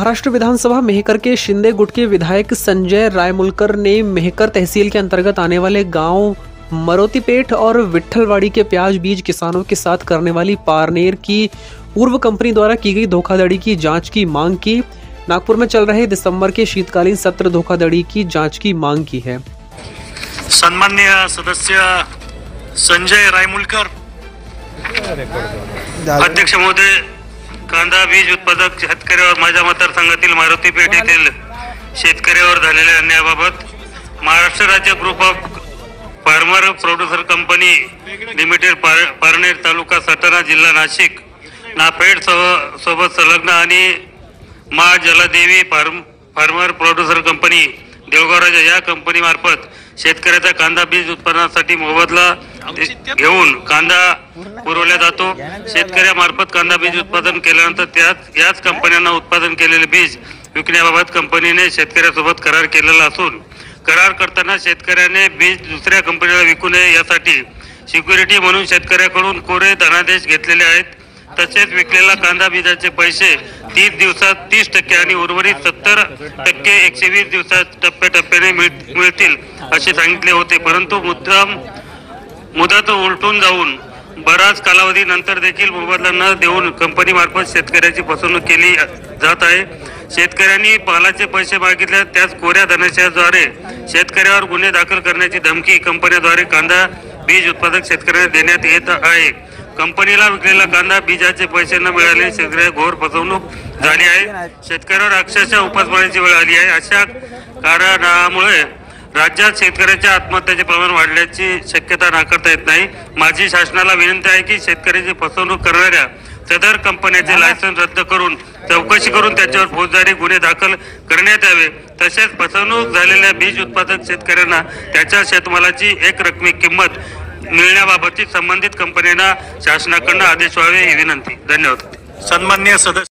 महाराष्ट्र विधानसभा मेहकर के शिंदे गुट के विधायक संजय रायमुलकर ने मेहकर तहसील के अंतर्गत आने वाले गांव मरोतीपेट और विट्ठलवाड़ी के प्याज बीज किसानों के साथ करने वाली पारनेर की पूर्व कंपनी द्वारा की गई धोखाधड़ी की जांच की मांग की। नागपुर में चल रहे दिसंबर के शीतकालीन सत्र धोखाधड़ी की जांच की मांग की है। सन्माननीय सदस्य संजय रायमुलकर, अध्यक्ष महोदय, कांदा बीज उत्पादक शेतकऱ्यावर माझ्या मतदारसंघातील मारुतीपेठ येथील शेतकऱ्यावर झालेल्या अन्यायाबाबत महाराष्ट्र राज्य group of farmer producer company limited Parner taluka Satana जिल्हा नाशिक नाफेड सोबत संलग्न आणि मा Jaldevi farmer producer company Devgaon Raja या कंपनी मार्फत शेतकऱ्याचा कांदा बीज उत्पादनासाठी मोबदला घेऊन कांदा पुरवला जातो। शेतकऱ्यामार्फत कांदा बीज उत्पादन केल्यानंतर याच कंपन्यांना उत्पादन केलेले बीज विकण्याबाबत कंपनीने शेतकऱ्यासोबत करार केलेला असून करार करताना शेतकऱ्याने बीज दुसऱ्या कंपनीला विकू नये यासाठी सिक्युरिटी म्हणून शेतकऱ्याकडून कोरे धनादेश घेतलेले आहेत। तसेच विकलेला कांदा बीजाचे पैसे 30 दिवसात 30% आणि उर्वरित 70% 120 दिवसात टप्प्याटप्प्याने मिळतील असे सांगितले होते, परंतु मुदत उलटून जाऊन बराच कालावधी नंतर देखील मोबदला न देऊन कंपनी मार्फत शेतकऱ्याची फसवणूक केली जात आहे। शेतकऱ्यांनी मालाचे पैसे मागितले त्याच कोऱ्या धनादेशाद्वारे शेतकऱ्यावर गुन्हे दाखल करण्याची धमकी कंपनीद्वारे कांदा बीज उत्पादक शेतकऱ्यांना देण्यात येत आहे। कंपनीला विकलेला कांदा बीजाचे पैसे न मिळाले शेतकऱ्या घोर फसवणूक झाली आहे। शेतकऱ्यावर अक्षरशः उपासमारीची वेळ आली आहे। अशा कारणामुळे राज्यात शेतकऱ्याच्या आत्महत्याचे प्रमाण वाढल्याची शक्यता नाकारता येत नाही। माझी शासनाला विनंती आहे की शेतकऱ्याची फसवणूक करणाऱ्या सदर कंपन्याचे लायसन्स रद्द करून चौकशी करून त्याच्यावर फौजदारी गुन्हे दाखल करण्यात यावे। तसेच फसवणूक झालेल्या बीज उत्पादक शेतकऱ्यांना त्याच्या शेतमालाची एक रकमी किंमत मिळण्याबाबतची संबंधित कंपन्यांना शासनाकडून आदेश व्हावे ही विनंती। धन्यवाद। सन्माननीय सदस्य